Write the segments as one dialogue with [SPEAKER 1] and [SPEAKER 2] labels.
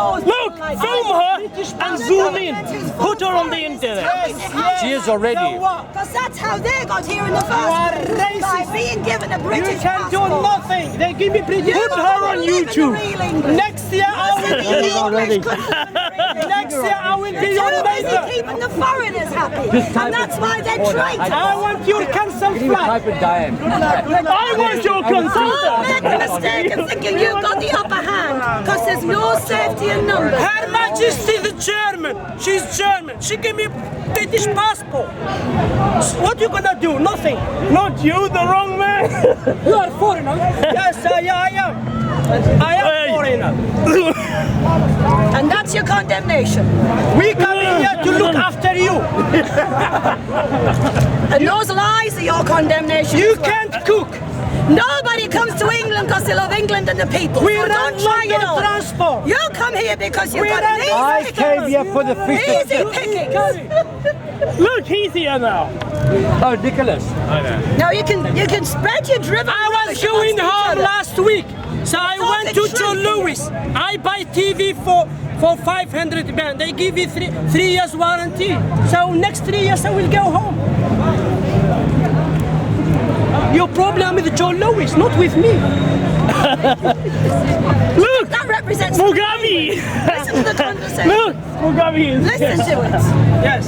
[SPEAKER 1] those
[SPEAKER 2] Look,
[SPEAKER 1] people like
[SPEAKER 2] film her and zoom in. Put her on the internet.
[SPEAKER 3] She is already.
[SPEAKER 1] Because that's how they got here in the first place. By being given a British
[SPEAKER 4] You can do
[SPEAKER 1] passport.
[SPEAKER 4] nothing. They give me British.
[SPEAKER 2] Put her on YouTube.
[SPEAKER 4] Next year I will be
[SPEAKER 1] already.
[SPEAKER 4] Next year I will be your
[SPEAKER 1] Too busy
[SPEAKER 4] neighbor.
[SPEAKER 1] keeping the foreigners happy. And that's why they're traitors.
[SPEAKER 4] I want your cancel flag.
[SPEAKER 2] I want your
[SPEAKER 1] Don't
[SPEAKER 2] consent.
[SPEAKER 1] make the mistake of thinking you've got the upper hand. Because there's no safety in numbers.
[SPEAKER 4] Her Majesty the German. She's German. She gave me British passport. What you gonna do? Nothing.
[SPEAKER 2] Not you, the wrong man.
[SPEAKER 4] You are foreigner. Yes, I am. I am foreigner.
[SPEAKER 1] And that's your condemnation.
[SPEAKER 4] We come here to look after you.
[SPEAKER 1] And those lies are your condemnation.
[SPEAKER 4] You
[SPEAKER 1] as well.
[SPEAKER 4] can't cook.
[SPEAKER 1] Nobody comes to England because they love England and the people.
[SPEAKER 4] We
[SPEAKER 1] So
[SPEAKER 4] run
[SPEAKER 1] don't try it
[SPEAKER 4] London
[SPEAKER 1] on.
[SPEAKER 4] transport.
[SPEAKER 1] You come here because you've
[SPEAKER 4] We
[SPEAKER 1] got
[SPEAKER 4] run-
[SPEAKER 1] an
[SPEAKER 3] I
[SPEAKER 1] easy
[SPEAKER 3] came here for the fish.
[SPEAKER 1] Easy pickings.
[SPEAKER 2] Look, he's here now.
[SPEAKER 3] Oh, ridiculous.
[SPEAKER 1] Now you can spread your drivel.
[SPEAKER 4] I was going home last week, so I went to Joe Louis. I buy TV for 500 pounds. They give you three years warranty. So next 3 years I will go home. Your problem with Joe Louis, not with me.
[SPEAKER 2] Look,
[SPEAKER 1] That represents
[SPEAKER 2] Mugabe.
[SPEAKER 1] Listen to the conversation.
[SPEAKER 2] Look, Mugabe is
[SPEAKER 1] Listen to it.
[SPEAKER 4] Yes.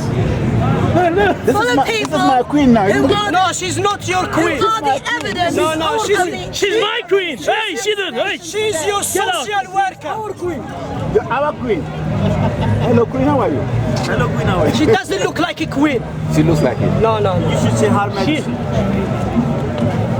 [SPEAKER 1] Full of people.
[SPEAKER 3] This is my queen now.
[SPEAKER 1] Who are
[SPEAKER 4] No, she's not your queen.
[SPEAKER 1] Who are the evidence?
[SPEAKER 4] No, no,
[SPEAKER 1] of the-
[SPEAKER 2] She's my queen. Hey, she did. Hey,
[SPEAKER 4] She's your
[SPEAKER 2] Get out.
[SPEAKER 4] social worker.
[SPEAKER 3] Our queen. Hello, queen. How are you?
[SPEAKER 5] Hello, Queen. How are you?
[SPEAKER 4] She doesn't look like a queen.
[SPEAKER 3] She looks like it.
[SPEAKER 4] No, no, no.
[SPEAKER 5] You should say Her Majesty.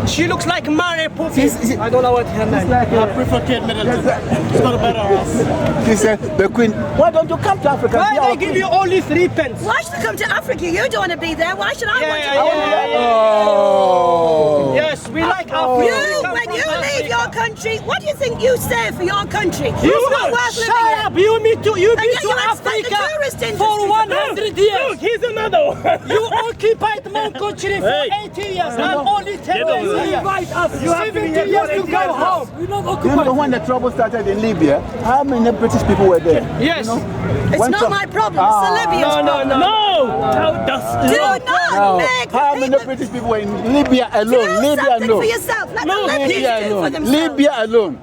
[SPEAKER 4] She looks like Mary Poppins.
[SPEAKER 3] She's-
[SPEAKER 4] I don't know what her name.
[SPEAKER 3] Like
[SPEAKER 5] I prefer Kate Middleton. She's got a better ass.
[SPEAKER 3] she said, the queen. Why don't you come to Africa?
[SPEAKER 4] Why
[SPEAKER 3] Be our
[SPEAKER 4] they give
[SPEAKER 3] queen?
[SPEAKER 4] you only 3 pence?
[SPEAKER 1] Why should I come to Africa? You don't want to be there. Why should I want to
[SPEAKER 4] Yeah,
[SPEAKER 1] be there?
[SPEAKER 4] yeah,
[SPEAKER 3] Oh.
[SPEAKER 4] Yes, we like Africa.
[SPEAKER 1] You,
[SPEAKER 4] We come
[SPEAKER 1] when
[SPEAKER 4] from
[SPEAKER 1] you leave
[SPEAKER 4] Africa.
[SPEAKER 1] your country, what do you think you say for your country?
[SPEAKER 4] You
[SPEAKER 1] It's not worth living
[SPEAKER 4] shut
[SPEAKER 1] in.
[SPEAKER 4] up! You been to
[SPEAKER 1] yet
[SPEAKER 4] to
[SPEAKER 1] you expect the
[SPEAKER 4] Africa
[SPEAKER 1] tourist industry
[SPEAKER 4] for
[SPEAKER 1] to
[SPEAKER 4] 100
[SPEAKER 2] look,
[SPEAKER 4] years.
[SPEAKER 2] he's another one.
[SPEAKER 4] You occupied my country for
[SPEAKER 2] Hey.
[SPEAKER 4] 80 years. I'm only 10
[SPEAKER 2] Get over
[SPEAKER 4] years
[SPEAKER 2] there.
[SPEAKER 4] here.
[SPEAKER 3] You have been
[SPEAKER 4] 70
[SPEAKER 3] here
[SPEAKER 4] years
[SPEAKER 3] for
[SPEAKER 4] to
[SPEAKER 3] 80
[SPEAKER 4] go
[SPEAKER 3] years
[SPEAKER 4] home.
[SPEAKER 3] You remember when the trouble started in Libya? How many British people were there?
[SPEAKER 4] Yes.
[SPEAKER 1] It's
[SPEAKER 3] When
[SPEAKER 1] not
[SPEAKER 3] some-
[SPEAKER 1] my problem. It's the Libyans'
[SPEAKER 4] No, no,
[SPEAKER 1] problem.
[SPEAKER 4] no.
[SPEAKER 2] No, that's
[SPEAKER 1] Do not make the
[SPEAKER 3] How many
[SPEAKER 1] people
[SPEAKER 3] British people were in Libya alone?
[SPEAKER 1] do
[SPEAKER 3] Libya
[SPEAKER 1] something
[SPEAKER 3] alone.
[SPEAKER 1] for yourself. Let the
[SPEAKER 3] Libya
[SPEAKER 1] Libyans do for
[SPEAKER 3] alone.
[SPEAKER 1] themselves.
[SPEAKER 3] Libya alone.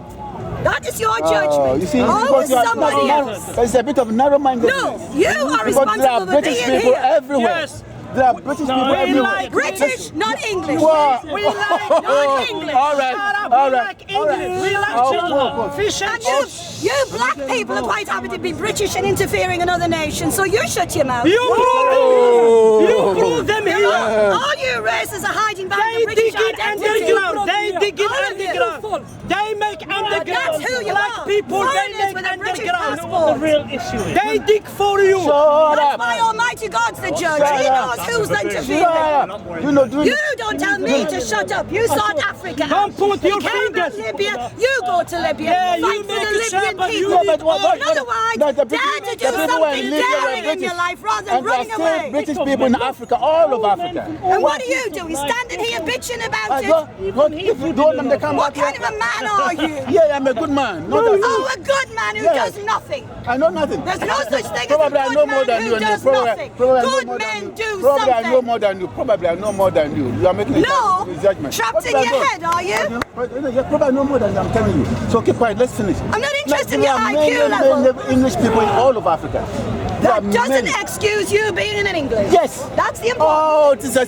[SPEAKER 1] That is your judgment.
[SPEAKER 3] You see,
[SPEAKER 1] Always
[SPEAKER 3] because you are
[SPEAKER 1] somebody else.
[SPEAKER 3] it's a bit of narrow-mindedness.
[SPEAKER 1] No, you are
[SPEAKER 3] Because there
[SPEAKER 1] responsible
[SPEAKER 3] are
[SPEAKER 1] for
[SPEAKER 3] British
[SPEAKER 1] being
[SPEAKER 3] people
[SPEAKER 1] here.
[SPEAKER 3] everywhere.
[SPEAKER 4] Yes.
[SPEAKER 3] There are British people
[SPEAKER 2] we
[SPEAKER 3] everywhere.
[SPEAKER 4] like
[SPEAKER 1] British, not English.
[SPEAKER 3] You are.
[SPEAKER 4] We like
[SPEAKER 1] Not English.
[SPEAKER 3] All right.
[SPEAKER 4] Shut up.
[SPEAKER 3] All
[SPEAKER 4] We
[SPEAKER 3] right.
[SPEAKER 4] like
[SPEAKER 3] all right.
[SPEAKER 4] English. We like
[SPEAKER 3] Oh,
[SPEAKER 4] children.
[SPEAKER 3] oh, oh.
[SPEAKER 4] Fish and
[SPEAKER 1] And
[SPEAKER 4] chips.
[SPEAKER 1] you black people are quite happy to be British and interfering in other nations, so you shut your mouth.
[SPEAKER 4] You brought them here. You brought them here.
[SPEAKER 1] All you races are hiding behind
[SPEAKER 4] They
[SPEAKER 1] the British
[SPEAKER 4] dig it
[SPEAKER 1] identity.
[SPEAKER 4] underground. They dig it
[SPEAKER 1] All of you.
[SPEAKER 4] underground. They make underground.
[SPEAKER 1] That's who you
[SPEAKER 4] Black
[SPEAKER 1] are.
[SPEAKER 4] people, they
[SPEAKER 1] Foreigners
[SPEAKER 4] make
[SPEAKER 1] with a British
[SPEAKER 4] underground.
[SPEAKER 1] passport.
[SPEAKER 2] the real issue.
[SPEAKER 4] They dig for you.
[SPEAKER 3] Shut
[SPEAKER 1] That's
[SPEAKER 3] up.
[SPEAKER 1] why Almighty God's the judge.
[SPEAKER 3] Shut
[SPEAKER 1] He
[SPEAKER 3] up.
[SPEAKER 1] knows who's
[SPEAKER 3] Shut
[SPEAKER 1] interfering.
[SPEAKER 3] up. You know,
[SPEAKER 1] You don't tell me to shut up. You sort Africa out.
[SPEAKER 4] Don't point your
[SPEAKER 1] You care about
[SPEAKER 4] fingers.
[SPEAKER 1] Libya. You go to Libya.
[SPEAKER 4] Yeah, you
[SPEAKER 1] Fight for
[SPEAKER 4] make
[SPEAKER 1] the
[SPEAKER 4] it sure,
[SPEAKER 1] Libyan
[SPEAKER 4] but you
[SPEAKER 1] people.
[SPEAKER 4] need
[SPEAKER 1] In other words,
[SPEAKER 3] No, the
[SPEAKER 1] dare to do
[SPEAKER 3] the people who are
[SPEAKER 1] something
[SPEAKER 3] in Libya were
[SPEAKER 1] daring in
[SPEAKER 3] British.
[SPEAKER 1] your life rather than
[SPEAKER 3] And there are
[SPEAKER 1] running
[SPEAKER 3] still
[SPEAKER 1] away.
[SPEAKER 3] British people in Africa, all of Africa.
[SPEAKER 1] And what are you doing? Standing here bitching about
[SPEAKER 3] I
[SPEAKER 1] it?
[SPEAKER 3] go, what, if you told them they come
[SPEAKER 1] What
[SPEAKER 3] back
[SPEAKER 1] kind of a man are you?
[SPEAKER 3] Yeah, I'm a good man. Not that
[SPEAKER 1] Oh, a good man who
[SPEAKER 3] Yeah.
[SPEAKER 1] does nothing.
[SPEAKER 3] I know nothing.
[SPEAKER 1] There's no such thing
[SPEAKER 3] Probably
[SPEAKER 1] as
[SPEAKER 3] I
[SPEAKER 1] a
[SPEAKER 3] know
[SPEAKER 1] good
[SPEAKER 3] more
[SPEAKER 1] man
[SPEAKER 3] than
[SPEAKER 1] who
[SPEAKER 3] you. and
[SPEAKER 1] does
[SPEAKER 3] probably,
[SPEAKER 1] nothing.
[SPEAKER 3] probably I know
[SPEAKER 1] Good
[SPEAKER 3] more than
[SPEAKER 1] men
[SPEAKER 3] you.
[SPEAKER 1] do
[SPEAKER 3] Probably I know
[SPEAKER 1] something.
[SPEAKER 3] more than you. Probably I know more than you. You are making
[SPEAKER 1] No,
[SPEAKER 3] a judgment.
[SPEAKER 1] trapped
[SPEAKER 3] What
[SPEAKER 1] in
[SPEAKER 3] did I
[SPEAKER 1] your
[SPEAKER 3] do?
[SPEAKER 1] head, are you?
[SPEAKER 3] Yeah, probably I know more than I'm telling you. So keep quiet. Let's finish.
[SPEAKER 1] I'm not interested in
[SPEAKER 3] There
[SPEAKER 1] your
[SPEAKER 3] are
[SPEAKER 1] IQ
[SPEAKER 3] many,
[SPEAKER 1] level.
[SPEAKER 3] many English people in all of Africa. There are
[SPEAKER 1] That doesn't
[SPEAKER 3] many.
[SPEAKER 1] excuse you being in English.
[SPEAKER 3] Yes.
[SPEAKER 1] That's the important.
[SPEAKER 3] Oh, this is a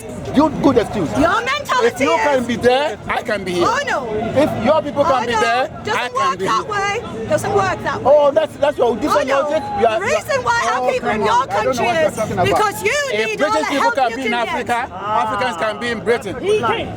[SPEAKER 3] good excuse.
[SPEAKER 1] Your
[SPEAKER 3] If
[SPEAKER 1] mentality
[SPEAKER 3] you can
[SPEAKER 1] is.
[SPEAKER 3] be there, I can be here.
[SPEAKER 1] Oh no.
[SPEAKER 3] If your people
[SPEAKER 1] Oh
[SPEAKER 3] can be
[SPEAKER 1] no.
[SPEAKER 3] there, I
[SPEAKER 1] Doesn't
[SPEAKER 3] can
[SPEAKER 1] work
[SPEAKER 3] be
[SPEAKER 1] that
[SPEAKER 3] here.
[SPEAKER 1] way. Doesn't work that way.
[SPEAKER 3] Oh, that's your different
[SPEAKER 1] I know.
[SPEAKER 3] logic.
[SPEAKER 1] The reason why our people in your country is because you
[SPEAKER 3] If
[SPEAKER 1] need all
[SPEAKER 3] British
[SPEAKER 1] the
[SPEAKER 3] people
[SPEAKER 1] help
[SPEAKER 3] can
[SPEAKER 1] you
[SPEAKER 3] be in
[SPEAKER 1] can
[SPEAKER 3] Africa,
[SPEAKER 1] get.
[SPEAKER 3] Africans can be in Britain.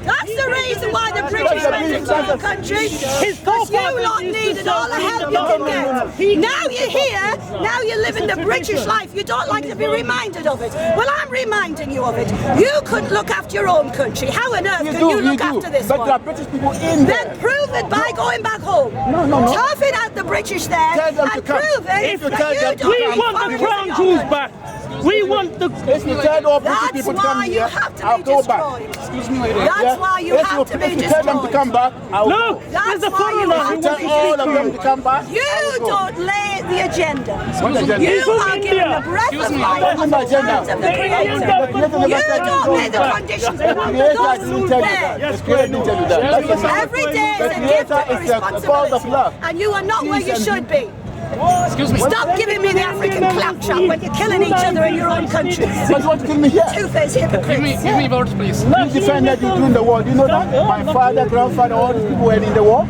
[SPEAKER 1] That's the reason why the British went into your country. Because you lot needed all the help you can get. Now you're here, now you live in the British life. You don't like to be reminded of it. Well, I'm reminding you of it. You couldn't look after your own country. How on earth can you look after this
[SPEAKER 3] But there are
[SPEAKER 1] one?
[SPEAKER 3] British people in there.
[SPEAKER 1] Then prove it by going back home.
[SPEAKER 3] No.
[SPEAKER 1] Tough it out the British there
[SPEAKER 3] Tell them to
[SPEAKER 1] and
[SPEAKER 3] come.
[SPEAKER 1] prove it
[SPEAKER 3] If you
[SPEAKER 1] that
[SPEAKER 3] tell
[SPEAKER 1] you
[SPEAKER 3] them to
[SPEAKER 1] don't
[SPEAKER 2] We
[SPEAKER 1] like
[SPEAKER 2] want the
[SPEAKER 1] foreigners
[SPEAKER 2] crown
[SPEAKER 1] in your
[SPEAKER 2] jewels
[SPEAKER 1] country.
[SPEAKER 2] back. We want the...
[SPEAKER 3] If you tell all British
[SPEAKER 1] That's
[SPEAKER 3] people to come
[SPEAKER 1] why you
[SPEAKER 3] here,
[SPEAKER 1] have to
[SPEAKER 3] I'll
[SPEAKER 1] be
[SPEAKER 3] go back.
[SPEAKER 1] destroyed.
[SPEAKER 5] Excuse me, lady.
[SPEAKER 1] That's why you have to be
[SPEAKER 3] If you tell them to
[SPEAKER 1] destroyed.
[SPEAKER 3] come back, I'll
[SPEAKER 2] No,
[SPEAKER 3] go.
[SPEAKER 2] there's a
[SPEAKER 1] That's why you
[SPEAKER 2] foreigner
[SPEAKER 1] have
[SPEAKER 2] who
[SPEAKER 1] to
[SPEAKER 3] Tell
[SPEAKER 2] wants
[SPEAKER 1] be
[SPEAKER 2] to
[SPEAKER 3] all
[SPEAKER 2] speak
[SPEAKER 3] of
[SPEAKER 2] to
[SPEAKER 3] them
[SPEAKER 2] you.
[SPEAKER 3] to come back.
[SPEAKER 1] You
[SPEAKER 3] I'll go.
[SPEAKER 1] don't lay the agenda.
[SPEAKER 3] What agenda?
[SPEAKER 1] You
[SPEAKER 2] from
[SPEAKER 1] are given
[SPEAKER 2] India.
[SPEAKER 1] the breath of life
[SPEAKER 3] What's
[SPEAKER 1] on
[SPEAKER 3] my
[SPEAKER 1] the
[SPEAKER 3] agenda?
[SPEAKER 1] hands of the
[SPEAKER 2] The
[SPEAKER 1] Creator.
[SPEAKER 2] Indian
[SPEAKER 1] You
[SPEAKER 2] government
[SPEAKER 3] Nothing
[SPEAKER 2] wants
[SPEAKER 3] about that.
[SPEAKER 1] don't make the conditions
[SPEAKER 3] The
[SPEAKER 1] for
[SPEAKER 3] Creator
[SPEAKER 1] those
[SPEAKER 3] didn't
[SPEAKER 1] who
[SPEAKER 3] tell you
[SPEAKER 1] bear.
[SPEAKER 3] that. The Creator didn't tell you that. That's the matter.
[SPEAKER 1] Every day is a
[SPEAKER 3] The
[SPEAKER 1] gift
[SPEAKER 3] Creator
[SPEAKER 1] and a
[SPEAKER 3] is the cause of
[SPEAKER 1] responsibility.
[SPEAKER 3] love.
[SPEAKER 1] And you are not where you
[SPEAKER 3] Peace and
[SPEAKER 1] should be.
[SPEAKER 5] Excuse me.
[SPEAKER 1] Stop giving me the African claptrap when you're killing each other in your own country.
[SPEAKER 3] But you want to kill me here?
[SPEAKER 1] Two-faced hypocrites.
[SPEAKER 5] Give me words, please.
[SPEAKER 3] You defended you during the war. Do you know that? My father, grandfather, all these people were in the war.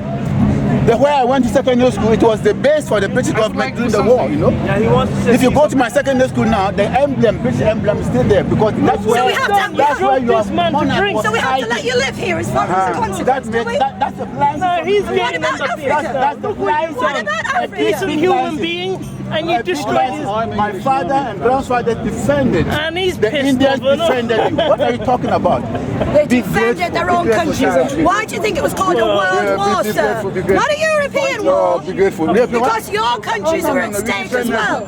[SPEAKER 3] The way I went to secondary school, it was the base for the British government during the war, you know?
[SPEAKER 2] Yeah, he wants to say
[SPEAKER 3] If you go to my secondary school now, the emblem, British emblem is still there because that's where,
[SPEAKER 1] we have to-
[SPEAKER 3] that's where your
[SPEAKER 2] this man to
[SPEAKER 3] monarch
[SPEAKER 2] drink.
[SPEAKER 3] was
[SPEAKER 1] So we have to let
[SPEAKER 3] hiding.
[SPEAKER 1] you live here as long as the consequence, do we?
[SPEAKER 3] That's a blind.
[SPEAKER 2] No, he's
[SPEAKER 1] What
[SPEAKER 2] getting
[SPEAKER 1] about
[SPEAKER 2] on the
[SPEAKER 1] Africa?
[SPEAKER 3] That's the blind.
[SPEAKER 1] What about Africa?
[SPEAKER 2] decent human being, and you destroyed his...
[SPEAKER 3] My father and grandfather defended.
[SPEAKER 2] And he's
[SPEAKER 3] The
[SPEAKER 2] pissed
[SPEAKER 3] Indians
[SPEAKER 2] off, no?
[SPEAKER 3] defended you. What are you talking about?
[SPEAKER 1] They
[SPEAKER 3] Be
[SPEAKER 1] defended
[SPEAKER 3] grateful,
[SPEAKER 1] their
[SPEAKER 3] be
[SPEAKER 1] own
[SPEAKER 3] grateful,
[SPEAKER 1] countries.
[SPEAKER 3] Sarah.
[SPEAKER 1] Why do you think it was called a
[SPEAKER 3] Yeah,
[SPEAKER 1] world war,
[SPEAKER 3] be
[SPEAKER 1] sir?
[SPEAKER 3] grateful, be grateful.
[SPEAKER 1] Not a European
[SPEAKER 3] Oh,
[SPEAKER 1] war.
[SPEAKER 3] be grateful.
[SPEAKER 1] Because your countries were at stake as well.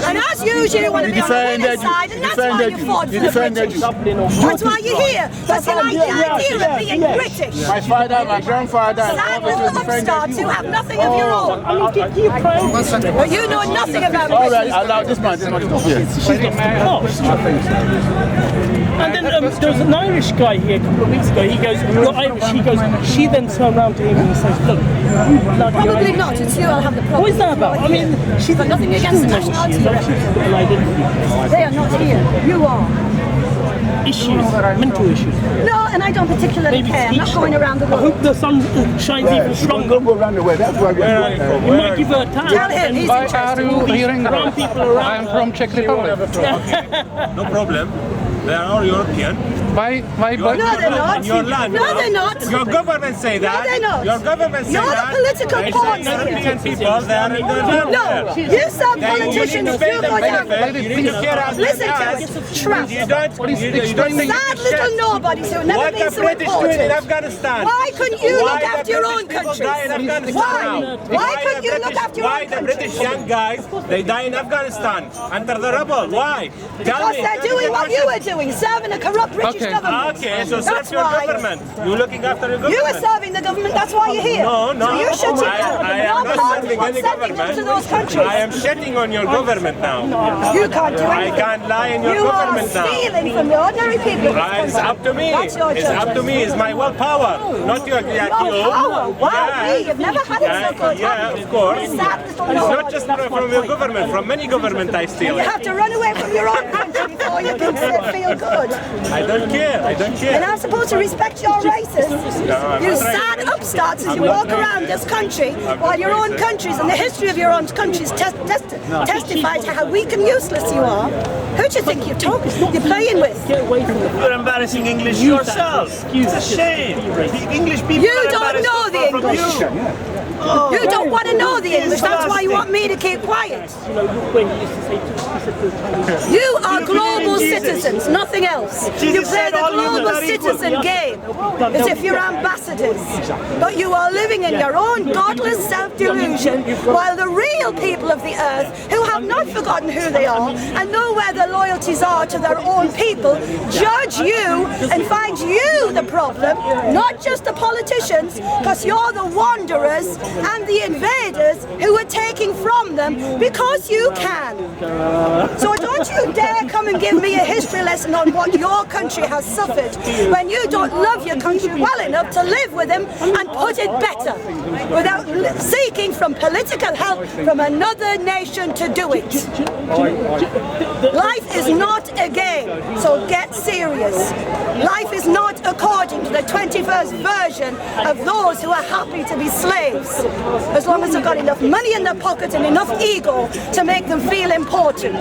[SPEAKER 1] And as usual, you want to be on the winning side, and that's why you fought for the British. That's why you're here. Because you like the idea of being British.
[SPEAKER 3] My father, my grandfather, and
[SPEAKER 1] Sad
[SPEAKER 3] all of us
[SPEAKER 1] little
[SPEAKER 3] defended
[SPEAKER 1] upstarts
[SPEAKER 3] you.
[SPEAKER 1] who have nothing of your own.
[SPEAKER 2] I mean, you proud.
[SPEAKER 1] But you know nothing about
[SPEAKER 3] All
[SPEAKER 1] British.
[SPEAKER 3] right, allow this man to stop here.
[SPEAKER 2] And then there was an Irish guy here a couple of weeks ago. He goes, "You're Irish." He goes. She then turned around to him and says, "Look, you bloody
[SPEAKER 1] Probably
[SPEAKER 2] Irish."
[SPEAKER 1] not. It's you I'll have the problem.
[SPEAKER 2] What is that about? I mean, she's
[SPEAKER 1] But nothing against the nationality. They are not here. You are.
[SPEAKER 2] Issues, mental issues.
[SPEAKER 1] No, and I don't particularly
[SPEAKER 2] Maybe
[SPEAKER 1] care. I'm not
[SPEAKER 2] teach
[SPEAKER 1] going
[SPEAKER 2] them.
[SPEAKER 1] around the
[SPEAKER 2] I
[SPEAKER 1] world.
[SPEAKER 2] hope the sun shines even stronger.
[SPEAKER 3] Don't go around the way. That's why we're going.
[SPEAKER 2] You might give her a
[SPEAKER 1] Tell
[SPEAKER 2] time.
[SPEAKER 1] him he's
[SPEAKER 5] Why
[SPEAKER 1] in charge.
[SPEAKER 5] are you hearing
[SPEAKER 2] Brown
[SPEAKER 5] about?
[SPEAKER 2] people around.
[SPEAKER 5] I am from Czech Republic.
[SPEAKER 6] No problem. They are all European.
[SPEAKER 5] Why?
[SPEAKER 1] No, they're not.
[SPEAKER 6] In your land.
[SPEAKER 1] No, they're not.
[SPEAKER 6] Your government say
[SPEAKER 1] No,
[SPEAKER 6] that.
[SPEAKER 1] they're not.
[SPEAKER 6] Your government say
[SPEAKER 1] You're the
[SPEAKER 6] that.
[SPEAKER 1] political
[SPEAKER 6] They
[SPEAKER 1] pawns
[SPEAKER 6] say
[SPEAKER 1] here.
[SPEAKER 6] European people, they are in the land.
[SPEAKER 1] No, you some
[SPEAKER 6] They-
[SPEAKER 1] politicians
[SPEAKER 6] you need to
[SPEAKER 1] do
[SPEAKER 6] pay
[SPEAKER 1] go
[SPEAKER 6] them
[SPEAKER 1] down.
[SPEAKER 6] benefit. You need to care about
[SPEAKER 1] Listen to
[SPEAKER 6] us.
[SPEAKER 1] us. Trap.
[SPEAKER 6] You don't think
[SPEAKER 1] Sad little nobodies who have never
[SPEAKER 6] what
[SPEAKER 1] been
[SPEAKER 6] the
[SPEAKER 1] so
[SPEAKER 6] British doing in
[SPEAKER 1] important.
[SPEAKER 6] Afghanistan?
[SPEAKER 1] Why couldn't you
[SPEAKER 6] Why
[SPEAKER 1] look
[SPEAKER 6] the
[SPEAKER 1] after your
[SPEAKER 6] British
[SPEAKER 1] own
[SPEAKER 6] people
[SPEAKER 1] countries?
[SPEAKER 6] die in Afghanistan
[SPEAKER 1] Why?
[SPEAKER 6] now?
[SPEAKER 1] Why
[SPEAKER 6] the
[SPEAKER 1] couldn't you look
[SPEAKER 6] British-
[SPEAKER 1] after your
[SPEAKER 6] Why
[SPEAKER 1] own
[SPEAKER 6] the
[SPEAKER 1] countries?
[SPEAKER 6] British young guys, they die in Afghanistan under the rubble? Why? Tell
[SPEAKER 1] Because
[SPEAKER 6] me.
[SPEAKER 1] they're doing what you were doing, serving a corrupt British
[SPEAKER 5] Okay.
[SPEAKER 1] government.
[SPEAKER 6] Okay, so serve
[SPEAKER 1] That's
[SPEAKER 6] your
[SPEAKER 1] why.
[SPEAKER 6] government. You're looking after your government.
[SPEAKER 1] You were serving the government, that's why you're here.
[SPEAKER 6] No, no.
[SPEAKER 1] So you should
[SPEAKER 6] I am not serving any
[SPEAKER 1] sending them to
[SPEAKER 6] government.
[SPEAKER 1] those countries.
[SPEAKER 6] I am shitting on your government now.
[SPEAKER 1] You can't do
[SPEAKER 6] I
[SPEAKER 1] anything.
[SPEAKER 6] can't lie in your
[SPEAKER 1] You are
[SPEAKER 6] government now.
[SPEAKER 1] stealing from the ordinary people of this
[SPEAKER 6] It's
[SPEAKER 1] country.
[SPEAKER 6] up to me.
[SPEAKER 1] That's your
[SPEAKER 6] It's up to me. It's my willpower, not your
[SPEAKER 1] Your power. Wow, me, you've never had it so good.
[SPEAKER 6] Yeah,
[SPEAKER 1] have you?
[SPEAKER 6] of course.
[SPEAKER 1] It's sad little
[SPEAKER 6] It's
[SPEAKER 1] nobody.
[SPEAKER 6] not just from your government. From many government I steal
[SPEAKER 1] You
[SPEAKER 6] it.
[SPEAKER 1] have to run away from your own country before you can feel good.
[SPEAKER 6] I don't care. I don't
[SPEAKER 1] And
[SPEAKER 6] care.
[SPEAKER 1] I'm supposed to respect your races.
[SPEAKER 6] I'm
[SPEAKER 1] You
[SPEAKER 6] not
[SPEAKER 1] sad upstarts as you walk around this country while your own countries and the history of your own countries testify to how weak and useless you are. Who do you think you're playing with?
[SPEAKER 2] Get away from the...
[SPEAKER 7] You're embarrassing English yourself. It's a shame. The English people
[SPEAKER 1] You
[SPEAKER 7] are
[SPEAKER 1] don't
[SPEAKER 7] embarrassed
[SPEAKER 1] know the
[SPEAKER 7] from
[SPEAKER 1] English.
[SPEAKER 7] you.
[SPEAKER 1] You don't want to know the English. That's why you want me to keep quiet.
[SPEAKER 2] You know, when he used to say to the Chinese...
[SPEAKER 1] You are
[SPEAKER 7] You believe in
[SPEAKER 1] global
[SPEAKER 7] Jesus.
[SPEAKER 1] citizens, nothing else. You
[SPEAKER 7] Jesus
[SPEAKER 1] play
[SPEAKER 7] said
[SPEAKER 1] the
[SPEAKER 7] all humans
[SPEAKER 1] global
[SPEAKER 7] are equal.
[SPEAKER 1] citizen game as if you're ambassadors. But you are living in your own godless self-delusion while the real people of the earth, who have not forgotten who they are and know where their loyalties are to their own people, judge you and find you the problem, not just the politicians, because you're the wanderers and the invaders who are taking from them because you can. So don't you dare come and give me a history lesson on what your country has suffered when you don't love your country well enough to live with them and put it better without seeking from political help from another nation to do it. Life is not a game, so get serious. Life is not according to the 21st version of those who are happy to be slaves, as long as they've got enough money in their pocket and enough ego to make them feel important.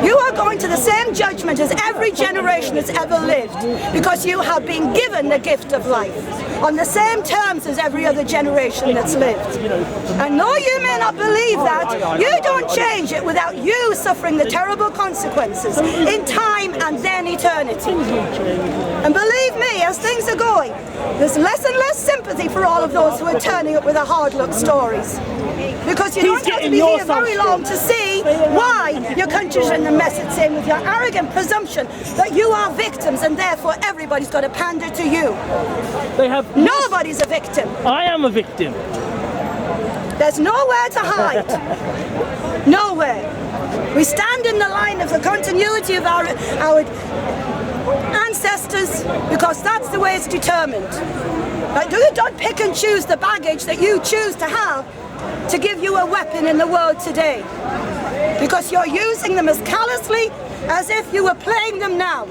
[SPEAKER 1] You are going to the same judgment as every generation that's ever lived, because you have been given the gift of life on the same terms as every other generation that's lived. And though you may not believe that, you don't change it without you suffering the terrible consequences in time and then eternity. And believe me, as things are going, there's less and less sympathy for all of those who are turning up with the hard luck stories. Because you don't have to be here very long to see why your country's in the mess it's in with your arrogant presumption that you are victims and therefore everybody's got to pander to you. Nobody's a victim.
[SPEAKER 2] I am a victim.
[SPEAKER 1] There's nowhere to hide. Nowhere. We stand in the line of the continuity of our ancestors because that's the way it's determined. Like, you don't pick and choose the baggage that you choose to have to give you a weapon in the world today. Because you're using them as callously as if you were playing them now.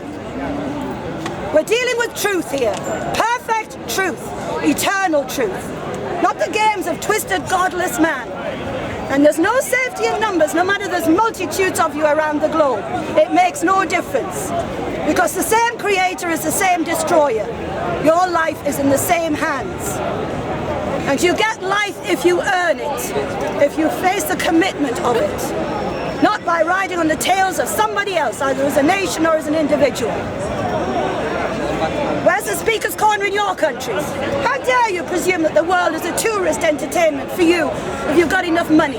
[SPEAKER 1] We're dealing with truth here. Perfect truth. Eternal truth. Not the games of twisted, godless man. And there's no safety in numbers, no matter there's multitudes of you around the globe. It makes no difference. Because the same creator is the same destroyer. Your life is in the same hands. And you get life if you earn it, if you face the commitment of it. Not by riding on the tails of somebody else, either as a nation or as an individual. Where's the Speaker's Corner in your countries? How dare you presume that the world is a tourist entertainment for you if you've got enough money?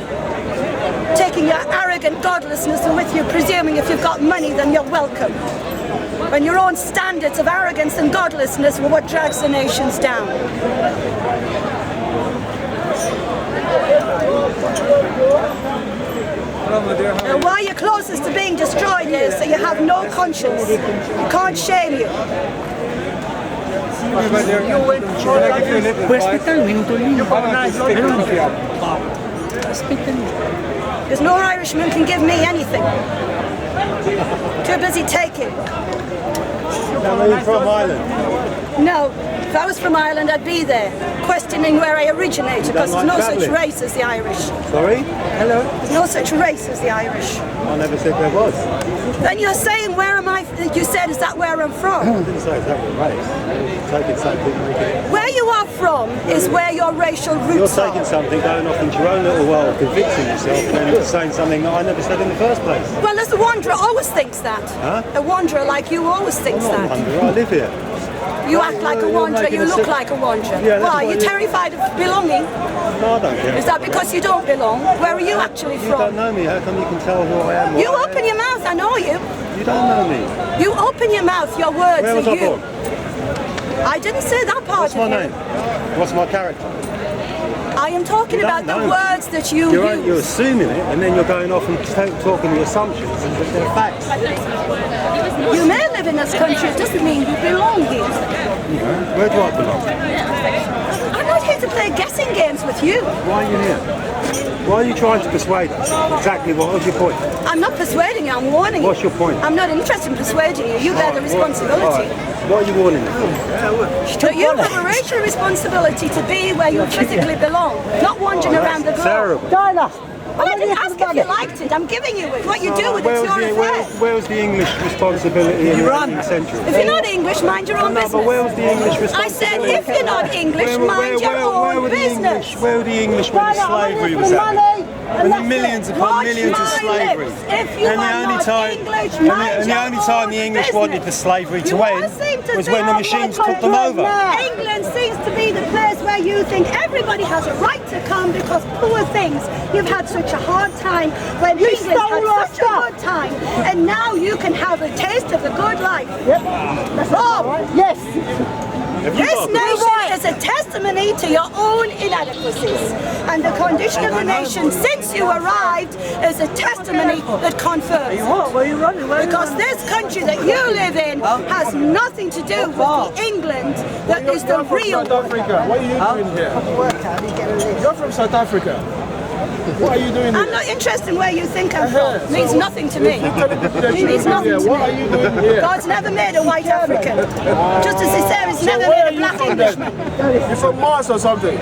[SPEAKER 1] Taking your arrogant godlessness with you, presuming if you've got money then you're welcome. When your own standards of arrogance and godlessness were what drags the nations down. And why you're closest to being destroyed is that you have no conscience. You can't shame you. Because no Irishman can give me anything. Too busy taking.
[SPEAKER 3] Are you from Ireland?
[SPEAKER 1] No. If I was from Ireland, I'd be there, questioning where I originated, because there's no such race as the Irish.
[SPEAKER 3] Sorry?
[SPEAKER 1] Hello? There's no such race as the Irish.
[SPEAKER 3] I never said there was.
[SPEAKER 1] Then you're saying, where am I? You said, is that where I'm from?
[SPEAKER 3] I didn't say exactly race. Taking something.
[SPEAKER 1] Where you are from is where your racial roots
[SPEAKER 3] You're
[SPEAKER 1] are.
[SPEAKER 3] taking something, going off into your own little world, convincing yourself, and then saying something that I never said in the first place.
[SPEAKER 1] Well, as a wanderer always thinks that.
[SPEAKER 3] Huh?
[SPEAKER 1] A wanderer like you always thinks
[SPEAKER 3] I'm not a
[SPEAKER 1] that.
[SPEAKER 3] wanderer, I live here.
[SPEAKER 1] You act like a wanderer, you look like a wanderer.
[SPEAKER 3] Yeah,
[SPEAKER 1] Why? You're terrified of belonging?
[SPEAKER 3] No, I don't care.
[SPEAKER 1] Is that because you don't belong? Where are you actually
[SPEAKER 3] You
[SPEAKER 1] from?
[SPEAKER 3] don't know me, how come you can tell who I am?
[SPEAKER 1] You open your mouth, I know you.
[SPEAKER 3] You don't know me.
[SPEAKER 1] You open your mouth, your words
[SPEAKER 3] Where was
[SPEAKER 1] are
[SPEAKER 3] I
[SPEAKER 1] you.
[SPEAKER 3] born?
[SPEAKER 1] I didn't say that part
[SPEAKER 3] What's
[SPEAKER 1] of
[SPEAKER 3] my
[SPEAKER 1] you.
[SPEAKER 3] name? What's my character?
[SPEAKER 1] I am talking
[SPEAKER 3] You
[SPEAKER 1] about the
[SPEAKER 3] don't know.
[SPEAKER 1] words that you
[SPEAKER 3] You're
[SPEAKER 1] use.
[SPEAKER 3] assuming it, and then you're going off and talking the assumptions, and they're facts.
[SPEAKER 1] You may live in this country, it doesn't mean you belong here.
[SPEAKER 3] Where do I belong?
[SPEAKER 1] I'm not here to play guessing games with you.
[SPEAKER 3] Why are you here? Why are you trying to persuade us? Exactly, what was your point?
[SPEAKER 1] I'm not persuading you, I'm warning you.
[SPEAKER 3] What's your point?
[SPEAKER 1] I'm not interested in persuading you. You bear the responsibility.
[SPEAKER 3] What are you warning me?
[SPEAKER 1] That you have a racial responsibility to be where you physically belong, not wandering around the globe.
[SPEAKER 3] Terrible.
[SPEAKER 1] Well, I didn't ask if you liked it. I'm giving you it. What you do with it's your affair.
[SPEAKER 3] Where was the English responsibility in the 19th century?
[SPEAKER 1] If you're not English, mind your own
[SPEAKER 3] No,
[SPEAKER 1] business.
[SPEAKER 3] but where was the English
[SPEAKER 1] I
[SPEAKER 3] responsibility?
[SPEAKER 1] said, if you're not English, mind your own business.
[SPEAKER 3] Where were the English when the slavery was happening? When the millions upon millions of slavery.
[SPEAKER 1] If you
[SPEAKER 3] And the only time, the English wanted the slavery to end was when the machines took them over.
[SPEAKER 1] England seems to be the place where you think everybody has a right to come because poor things. You've had such a hard time when England had such a good time, and now you can have a taste of the good life. Wrong. Yes. This nation is a testimony to your own inadequacies, and the condition of the nation since you arrived is a testimony that confirms it. Because this country that you live in has nothing to do with the England that is the real.
[SPEAKER 8] South Africa. What are you doing here? You're from South Africa. What are you doing here?
[SPEAKER 1] I'm not interested in where you think I'm from. It means nothing to me. It means nothing to
[SPEAKER 8] What are
[SPEAKER 1] me.
[SPEAKER 8] you doing here?
[SPEAKER 1] God's never made a white African. Just as he said, he's never made a black Englishman.
[SPEAKER 8] You're from Mars or something?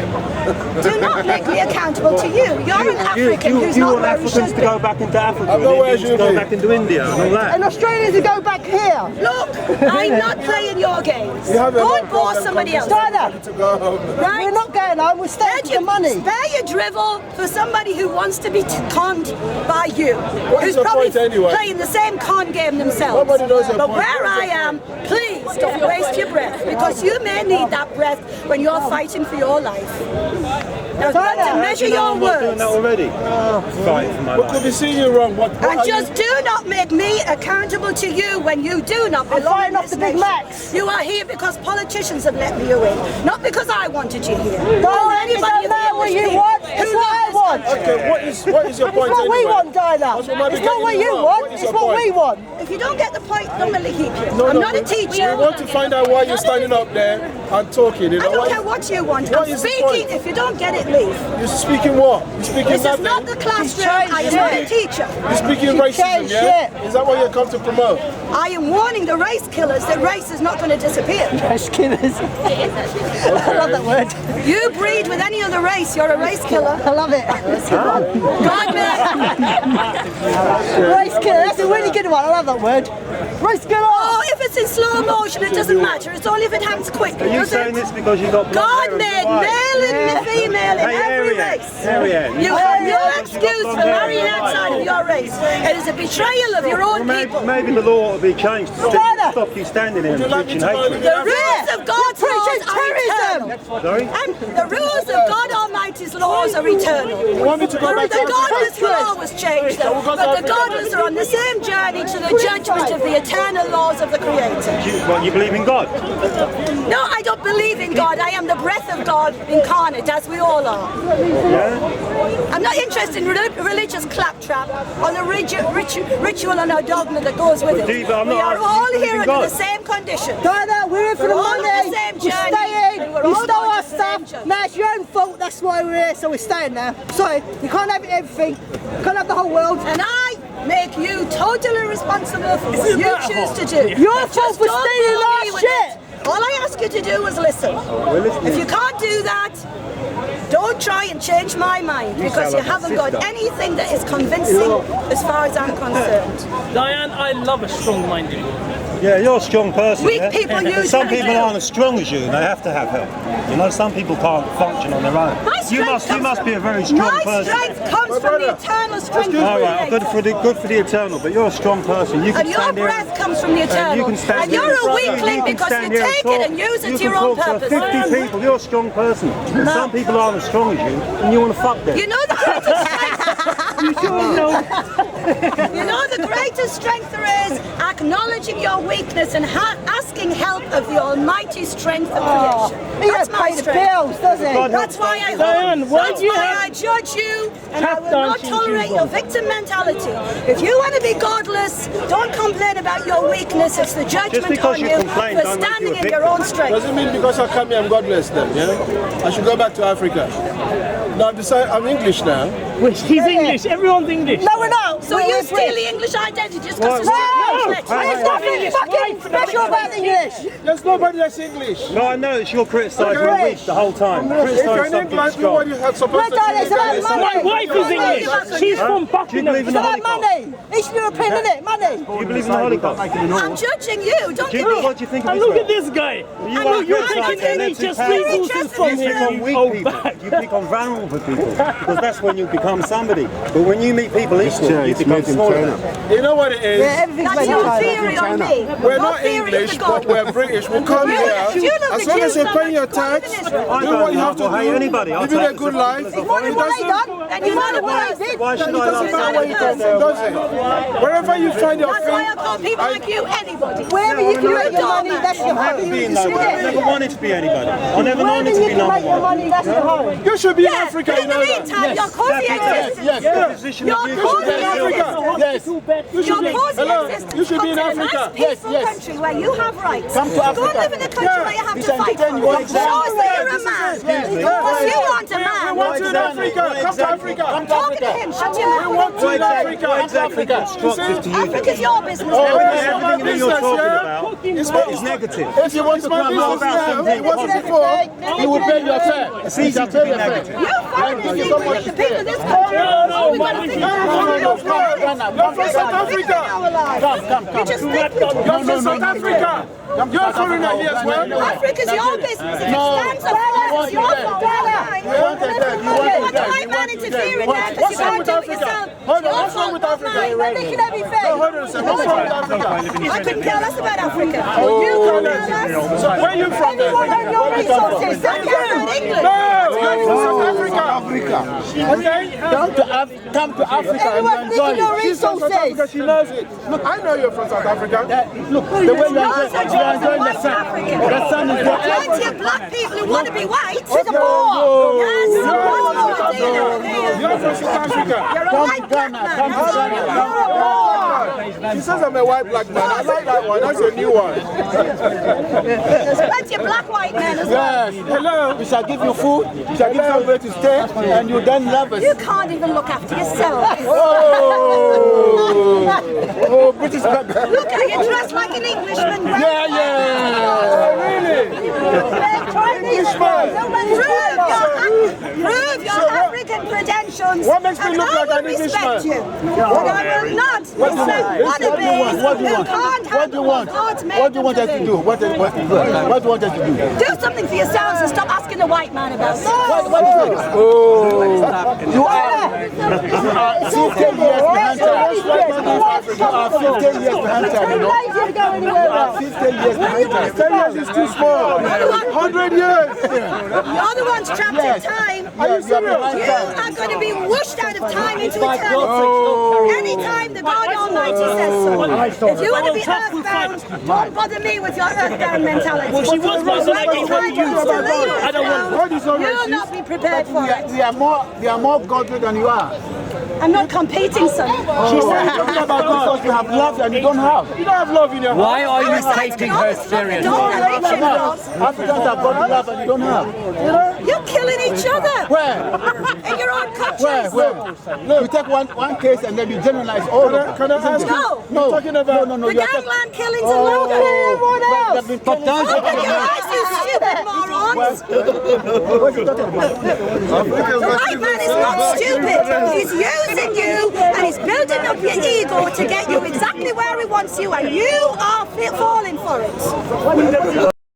[SPEAKER 1] Do not make me accountable to you. You're an African who's
[SPEAKER 3] You
[SPEAKER 1] not
[SPEAKER 3] want
[SPEAKER 1] where he
[SPEAKER 3] Africans
[SPEAKER 1] should
[SPEAKER 3] to
[SPEAKER 1] be.
[SPEAKER 3] go back into Africa,
[SPEAKER 8] I know where
[SPEAKER 3] and
[SPEAKER 8] you
[SPEAKER 3] to go
[SPEAKER 8] be.
[SPEAKER 3] back into India and all that.
[SPEAKER 9] And Australia to go back here.
[SPEAKER 1] Look, I'm not playing your games.
[SPEAKER 8] You have
[SPEAKER 1] Go
[SPEAKER 8] enough
[SPEAKER 1] and bore
[SPEAKER 8] problem
[SPEAKER 1] somebody else.
[SPEAKER 9] Tyler,
[SPEAKER 8] to go home.
[SPEAKER 1] Right?
[SPEAKER 9] we're not going home, we're staying for the money.
[SPEAKER 1] Spare your drivel for somebody who wants to be conned by you,
[SPEAKER 8] What is
[SPEAKER 1] who's
[SPEAKER 8] your
[SPEAKER 1] probably
[SPEAKER 8] point anyway?
[SPEAKER 1] playing the same con game themselves.
[SPEAKER 8] Nobody knows your
[SPEAKER 1] But
[SPEAKER 8] point.
[SPEAKER 1] where
[SPEAKER 8] What is
[SPEAKER 1] I
[SPEAKER 8] your
[SPEAKER 1] am, please, don't waste your breath, because you may need that breath when you're fighting for your life. Now, to measure your words.
[SPEAKER 7] already. Fighting for my life.
[SPEAKER 8] Could be seeing you wrong.
[SPEAKER 1] And just do not make me accountable to you when you do not belong in this nation. You are here because politicians have let you in, not because I wanted you here.
[SPEAKER 9] Don't anybody know what you want. It's what I want.
[SPEAKER 8] Okay, what is your point?
[SPEAKER 9] It's what we want, Dinah.
[SPEAKER 8] That's what
[SPEAKER 9] It's not what you want. It's what we want.
[SPEAKER 1] If you don't get the point, don't let me keep you. I'm not a teacher.
[SPEAKER 8] We want to find out why you're standing up there and talking. You know,
[SPEAKER 1] I don't care what you want. I'm speaking. If you don't get it, leave.
[SPEAKER 8] You're speaking what? You're speaking
[SPEAKER 1] This is
[SPEAKER 8] nothing.
[SPEAKER 1] not the classroom. I am not a teacher.
[SPEAKER 8] You're speaking racism, yeah? Is that what you come to promote?
[SPEAKER 1] I am warning the race killers that race is not going to disappear.
[SPEAKER 9] Race killers. I love that word.
[SPEAKER 1] You breed with any other race, you're a race killer.
[SPEAKER 9] I love it.
[SPEAKER 1] God,
[SPEAKER 9] Race killer. That's a really good one. I love that word. Race killer.
[SPEAKER 1] Oh, if it's in slow motion, it doesn't matter. It's only if it happens quick.
[SPEAKER 7] Are you saying this because you got
[SPEAKER 1] God made male and female in every race. You have no excuse for marrying outside of your race. It is a betrayal of your own people.
[SPEAKER 7] Maybe the law ought to be changed to stop you standing here and preaching hatred.
[SPEAKER 1] The rules of God's laws are eternal.
[SPEAKER 7] Sorry?
[SPEAKER 1] And the rules of God Almighty's laws are eternal. The godless will always change them, but the godless are on the same journey to the judgment of the eternal laws of the Creator.
[SPEAKER 7] You believe in God?
[SPEAKER 1] No, I don't believe in God. I am the breath of God incarnate, as we all are. I'm not interested in religious claptrap or the ritual and our dogma that goes with it. We are all here under the same condition.
[SPEAKER 9] Dinah, we're here for the money.
[SPEAKER 1] On the same
[SPEAKER 9] You
[SPEAKER 1] journey.
[SPEAKER 9] stay in.
[SPEAKER 1] We're
[SPEAKER 9] You
[SPEAKER 1] all
[SPEAKER 9] stole
[SPEAKER 1] going
[SPEAKER 9] our
[SPEAKER 1] to the same
[SPEAKER 9] stuff.
[SPEAKER 1] journey.
[SPEAKER 9] Now it's your own fault. That's why we're here. So we're staying now. Sorry, you can't have everything. You can't have the whole world.
[SPEAKER 1] And I make you totally responsible for what you choose to do.
[SPEAKER 9] Your fault
[SPEAKER 1] Just
[SPEAKER 9] for
[SPEAKER 1] don't
[SPEAKER 9] stealing
[SPEAKER 1] bore
[SPEAKER 9] our
[SPEAKER 1] me with
[SPEAKER 9] shit.
[SPEAKER 1] it. All I ask you to do is listen. If you can't do that, don't try and change my mind, because you haven't got anything that is convincing as far as I'm concerned.
[SPEAKER 2] Diane, I love a strong-minded woman.
[SPEAKER 7] Yeah, you're a strong person.
[SPEAKER 1] Weak
[SPEAKER 7] yeah?
[SPEAKER 1] people usually
[SPEAKER 7] Some people
[SPEAKER 1] do.
[SPEAKER 7] aren't as strong as you, and they have to have help. You know, some people can't function on their own. You must be a very strong person.
[SPEAKER 1] My strength comes from the eternal strength of the
[SPEAKER 7] All right,
[SPEAKER 1] Creator.
[SPEAKER 7] good for the eternal, but you're a strong person. You can
[SPEAKER 1] And your
[SPEAKER 7] stand here
[SPEAKER 1] breath comes from the eternal.
[SPEAKER 7] you can stand
[SPEAKER 1] And
[SPEAKER 7] here
[SPEAKER 1] you're a
[SPEAKER 7] and-
[SPEAKER 1] weakling
[SPEAKER 7] you can
[SPEAKER 1] because
[SPEAKER 7] stand
[SPEAKER 1] you
[SPEAKER 7] here
[SPEAKER 1] take
[SPEAKER 7] talk.
[SPEAKER 1] it and use it
[SPEAKER 7] You
[SPEAKER 1] to your
[SPEAKER 7] can
[SPEAKER 1] own
[SPEAKER 7] talk to
[SPEAKER 1] purpose.
[SPEAKER 7] 50 people. You're a strong person. And some people aren't as strong as you, and you want to fuck them.
[SPEAKER 1] You know the greatest strength.
[SPEAKER 2] You sure know?
[SPEAKER 1] You know the greatest strength there is acknowledging your weakness and asking help of the almighty strength of creation.
[SPEAKER 9] He
[SPEAKER 1] That's
[SPEAKER 9] don't
[SPEAKER 1] my
[SPEAKER 9] pay the
[SPEAKER 1] strength.
[SPEAKER 9] bills, does he?
[SPEAKER 1] That's why I
[SPEAKER 2] Diane, why
[SPEAKER 1] that's
[SPEAKER 2] do you
[SPEAKER 1] why
[SPEAKER 2] have
[SPEAKER 1] I judge you, and I will
[SPEAKER 2] tap
[SPEAKER 1] not
[SPEAKER 2] dancing
[SPEAKER 1] tolerate
[SPEAKER 2] shoes
[SPEAKER 1] your
[SPEAKER 2] on?
[SPEAKER 1] victim mentality. If you want to be godless, don't complain about your weakness. It's the judgment
[SPEAKER 7] because
[SPEAKER 1] on
[SPEAKER 7] you
[SPEAKER 1] you
[SPEAKER 7] complain
[SPEAKER 1] for
[SPEAKER 7] don't make
[SPEAKER 1] standing
[SPEAKER 7] you a
[SPEAKER 1] in your own strength.
[SPEAKER 8] Doesn't mean because I come here I'm godless then, yeah? I should go back to Africa. No, I've decided I'm English now.
[SPEAKER 2] He's English. Everyone's English.
[SPEAKER 9] No, we're not.
[SPEAKER 1] So you steal the English identity just because it's
[SPEAKER 9] No,
[SPEAKER 1] English.
[SPEAKER 9] there's nothing fucking special about English.
[SPEAKER 8] There's nobody that's English.
[SPEAKER 7] No, I know it's you're criticising
[SPEAKER 9] Okay.
[SPEAKER 7] weak the whole time.
[SPEAKER 8] If you're
[SPEAKER 7] Criticise
[SPEAKER 8] in
[SPEAKER 7] something
[SPEAKER 8] England,
[SPEAKER 7] strong.
[SPEAKER 8] what you have supposed to
[SPEAKER 9] Well, darling,
[SPEAKER 8] do
[SPEAKER 9] it's about
[SPEAKER 2] My wife is English. She's from
[SPEAKER 7] Do you
[SPEAKER 2] Buckingham.
[SPEAKER 7] believe in
[SPEAKER 9] It's
[SPEAKER 7] the
[SPEAKER 9] about
[SPEAKER 7] Holocaust?
[SPEAKER 9] money. Eastern European, isn't it? Money.
[SPEAKER 7] Do you believe in the Holocaust?
[SPEAKER 1] I'm judging you. Don't give me.
[SPEAKER 7] What do you think of
[SPEAKER 2] And look
[SPEAKER 7] Israel?
[SPEAKER 2] at this guy.
[SPEAKER 7] You
[SPEAKER 1] I'm
[SPEAKER 7] are
[SPEAKER 1] not
[SPEAKER 2] You're
[SPEAKER 1] criticizing
[SPEAKER 2] taking
[SPEAKER 7] criticising
[SPEAKER 2] any
[SPEAKER 7] them
[SPEAKER 2] just
[SPEAKER 7] too.
[SPEAKER 2] resources from
[SPEAKER 7] You pick on
[SPEAKER 2] him.
[SPEAKER 7] weak
[SPEAKER 2] Oh,
[SPEAKER 7] people.
[SPEAKER 2] back.
[SPEAKER 7] You pick on vulnerable people because that's when you become somebody. But when you meet people equal, you become smaller.
[SPEAKER 8] You know what it is?
[SPEAKER 9] Yeah, everything's
[SPEAKER 1] That's
[SPEAKER 9] made in
[SPEAKER 1] your
[SPEAKER 9] China.
[SPEAKER 1] theory on me.
[SPEAKER 8] We're
[SPEAKER 1] Your
[SPEAKER 8] not
[SPEAKER 1] theory
[SPEAKER 8] English,
[SPEAKER 1] is the
[SPEAKER 8] but
[SPEAKER 1] God.
[SPEAKER 8] we're British. We'll come
[SPEAKER 1] Really?
[SPEAKER 8] here.
[SPEAKER 1] Do you love
[SPEAKER 8] As
[SPEAKER 1] the
[SPEAKER 8] long as
[SPEAKER 1] Jews
[SPEAKER 8] you
[SPEAKER 1] so
[SPEAKER 8] pay
[SPEAKER 1] much?
[SPEAKER 8] your
[SPEAKER 1] Don't live
[SPEAKER 8] tax,
[SPEAKER 1] in
[SPEAKER 8] do
[SPEAKER 1] Israel.
[SPEAKER 8] what you have to
[SPEAKER 7] I'll hate
[SPEAKER 8] do.
[SPEAKER 7] anybody. I'll
[SPEAKER 8] Live in
[SPEAKER 7] take
[SPEAKER 8] a good
[SPEAKER 7] it.
[SPEAKER 8] life.
[SPEAKER 9] It's money what they done.
[SPEAKER 1] Then you're not a
[SPEAKER 9] What
[SPEAKER 1] person.
[SPEAKER 9] they did.
[SPEAKER 7] Why should I
[SPEAKER 8] Doesn't
[SPEAKER 7] love
[SPEAKER 8] matter
[SPEAKER 1] not
[SPEAKER 8] where
[SPEAKER 1] a
[SPEAKER 8] you come
[SPEAKER 1] person.
[SPEAKER 8] from, does it? Wherever you find your
[SPEAKER 1] That's why I
[SPEAKER 8] feet,
[SPEAKER 1] call people like you anybody.
[SPEAKER 9] Wherever you can
[SPEAKER 1] You're
[SPEAKER 9] make
[SPEAKER 1] a
[SPEAKER 9] your money,
[SPEAKER 1] doormat.
[SPEAKER 9] that's your home.
[SPEAKER 7] Being nobody. I never wanted to be anybody. I never
[SPEAKER 9] Wherever
[SPEAKER 7] wanted to
[SPEAKER 9] you
[SPEAKER 7] be
[SPEAKER 9] can
[SPEAKER 7] number
[SPEAKER 9] make your
[SPEAKER 7] one.
[SPEAKER 9] money, that's your home.
[SPEAKER 8] you should be in
[SPEAKER 1] Yeah,
[SPEAKER 8] Africa,
[SPEAKER 1] but
[SPEAKER 8] you
[SPEAKER 1] in the
[SPEAKER 8] know that.
[SPEAKER 1] meantime, your cozy existence.
[SPEAKER 8] Yes,
[SPEAKER 7] The
[SPEAKER 8] yes.
[SPEAKER 7] position
[SPEAKER 1] Your
[SPEAKER 7] that you
[SPEAKER 8] should
[SPEAKER 1] cozy
[SPEAKER 8] be in Africa.
[SPEAKER 1] existence.
[SPEAKER 8] Yes.
[SPEAKER 2] You
[SPEAKER 1] Your cozy
[SPEAKER 8] Hello,
[SPEAKER 1] existence.
[SPEAKER 8] you should be in
[SPEAKER 1] Come to a
[SPEAKER 8] Africa.
[SPEAKER 1] nice, peaceful
[SPEAKER 8] Yes, yes.
[SPEAKER 1] country where you have rights.
[SPEAKER 8] Come to
[SPEAKER 1] Go
[SPEAKER 8] Africa.
[SPEAKER 1] and live in a country
[SPEAKER 8] Yeah.
[SPEAKER 1] where you have
[SPEAKER 8] This
[SPEAKER 1] to fight for
[SPEAKER 8] entertain
[SPEAKER 1] it.
[SPEAKER 8] you.
[SPEAKER 1] Show us that you're a man. Because you want a
[SPEAKER 8] We
[SPEAKER 1] man.
[SPEAKER 8] want you in Africa. Come to Africa.
[SPEAKER 1] I'm talking to him. Shut your
[SPEAKER 8] We
[SPEAKER 1] mouth.
[SPEAKER 8] want you in Africa.
[SPEAKER 7] What exactly constructive to you?
[SPEAKER 1] Africa's your business.
[SPEAKER 7] Everything that you're talking about
[SPEAKER 8] It's
[SPEAKER 7] is negative.
[SPEAKER 8] If you want to my business now, it wasn't before, you will pay your fare.
[SPEAKER 7] It's easy to be negative.
[SPEAKER 1] You foreigners think with the people of this country.
[SPEAKER 2] no,
[SPEAKER 1] We've got to think about
[SPEAKER 8] You're from South Africa.
[SPEAKER 1] You just think with
[SPEAKER 8] You're from South Africa. You're a foreigner here as well.
[SPEAKER 1] Africa's your business. If it stands up for us, it's your fault.
[SPEAKER 8] You want a dad. You want a
[SPEAKER 1] What
[SPEAKER 8] dad.
[SPEAKER 1] white man interfering there because
[SPEAKER 8] What's
[SPEAKER 1] you
[SPEAKER 8] wrong
[SPEAKER 1] can't
[SPEAKER 8] with
[SPEAKER 1] do it
[SPEAKER 8] Africa?
[SPEAKER 1] yourself?
[SPEAKER 8] Hold on, what's wrong with Africa?
[SPEAKER 1] We're making everything.
[SPEAKER 8] No, hold on a second. What's wrong with Africa?
[SPEAKER 1] I couldn't tell us about Africa. You
[SPEAKER 8] Oh,
[SPEAKER 1] can tell us.
[SPEAKER 8] so where are you from then?
[SPEAKER 1] Anyone on your resources? That came from England.
[SPEAKER 8] South Africa. Okay.
[SPEAKER 3] Come to Africa and
[SPEAKER 1] Everyone's
[SPEAKER 3] enjoy
[SPEAKER 1] nicking your
[SPEAKER 3] it.
[SPEAKER 8] She's from South Africa,
[SPEAKER 1] resources.
[SPEAKER 8] she knows it. Look, I know you're from South Africa.
[SPEAKER 3] Look, the way you
[SPEAKER 1] No,
[SPEAKER 3] enjoy,
[SPEAKER 1] so
[SPEAKER 3] you are enjoying the
[SPEAKER 1] white
[SPEAKER 3] sun.
[SPEAKER 1] Africa.
[SPEAKER 3] The sun is there.
[SPEAKER 1] Plenty of black people who want to be white.
[SPEAKER 8] Whoa.
[SPEAKER 1] Yes,
[SPEAKER 8] You're
[SPEAKER 1] You're
[SPEAKER 8] from South Africa.
[SPEAKER 1] a
[SPEAKER 3] Come
[SPEAKER 1] white
[SPEAKER 3] to
[SPEAKER 1] black
[SPEAKER 3] Ghana,
[SPEAKER 1] man.
[SPEAKER 3] come to Ghana.
[SPEAKER 8] She says I'm a white black man. I like that one. That's a new one.
[SPEAKER 1] There's plenty of black white men as well.
[SPEAKER 3] Yes.
[SPEAKER 8] Hello.
[SPEAKER 3] We shall give you food, we shall give you somewhere to stay, and you then love us.
[SPEAKER 1] You can't even look after yourself.
[SPEAKER 3] Oh, British man.
[SPEAKER 1] Look at you, dressed like an Englishman.
[SPEAKER 3] Yeah, yeah.
[SPEAKER 8] Really?
[SPEAKER 1] Prove your African credentials.
[SPEAKER 8] What makes me
[SPEAKER 1] and
[SPEAKER 8] look
[SPEAKER 1] I
[SPEAKER 8] like
[SPEAKER 1] will
[SPEAKER 8] an Englishman?
[SPEAKER 1] respect you. But I will not respect wannabes
[SPEAKER 3] What do you
[SPEAKER 1] who
[SPEAKER 3] want?
[SPEAKER 1] can't
[SPEAKER 3] What do you
[SPEAKER 1] handle
[SPEAKER 3] want?
[SPEAKER 1] God's made
[SPEAKER 3] What do you want
[SPEAKER 1] them
[SPEAKER 3] us
[SPEAKER 1] to
[SPEAKER 3] to do? What do you want us to do?
[SPEAKER 1] Do something for yourselves and stop asking the white man about it.
[SPEAKER 3] What is it? You are 15 years behind time. You are 15 years behind time, you know. You are 15 years behind time.
[SPEAKER 8] 10 years is too small. 100 years.
[SPEAKER 1] You're the ones trapped in time.
[SPEAKER 3] Yes, you are behind
[SPEAKER 1] You
[SPEAKER 3] time.
[SPEAKER 1] are going to be whooshed out of time into eternity. Anytime the God Almighty says so. If you want to be earthbound, don't bother me with your earthbound mentality.
[SPEAKER 2] Well, she was
[SPEAKER 1] When
[SPEAKER 2] like
[SPEAKER 1] the time comes to leave
[SPEAKER 2] I don't want-
[SPEAKER 8] God is
[SPEAKER 1] you'll
[SPEAKER 8] already.
[SPEAKER 1] not be prepared for it.
[SPEAKER 3] They are more godly than you are.
[SPEAKER 1] I'm not competing, son.
[SPEAKER 3] She said talking about God because you have love and you don't have.
[SPEAKER 8] You don't have love in your heart.
[SPEAKER 10] Why are you
[SPEAKER 1] Parasites
[SPEAKER 10] taking
[SPEAKER 1] can
[SPEAKER 10] her
[SPEAKER 1] always fucking
[SPEAKER 10] seriously?
[SPEAKER 1] dominate you, Ross.
[SPEAKER 3] Africans have got love and you don't have.
[SPEAKER 1] You're killing each other
[SPEAKER 3] Where?
[SPEAKER 1] in your own countries.
[SPEAKER 3] Where? You take one case and then you generalize all of them.
[SPEAKER 8] Can I ask you?
[SPEAKER 1] No.
[SPEAKER 3] No,
[SPEAKER 8] talking about-
[SPEAKER 3] no.
[SPEAKER 1] The
[SPEAKER 3] you are talking-
[SPEAKER 1] gangland killings in London. Everyone else.
[SPEAKER 3] They've been killing-
[SPEAKER 1] Open your eyes, you stupid morons.
[SPEAKER 3] What's he talking about?
[SPEAKER 1] The white man is not stupid. He's using you and he's building up your ego to get you exactly where he wants you, and you are falling for it.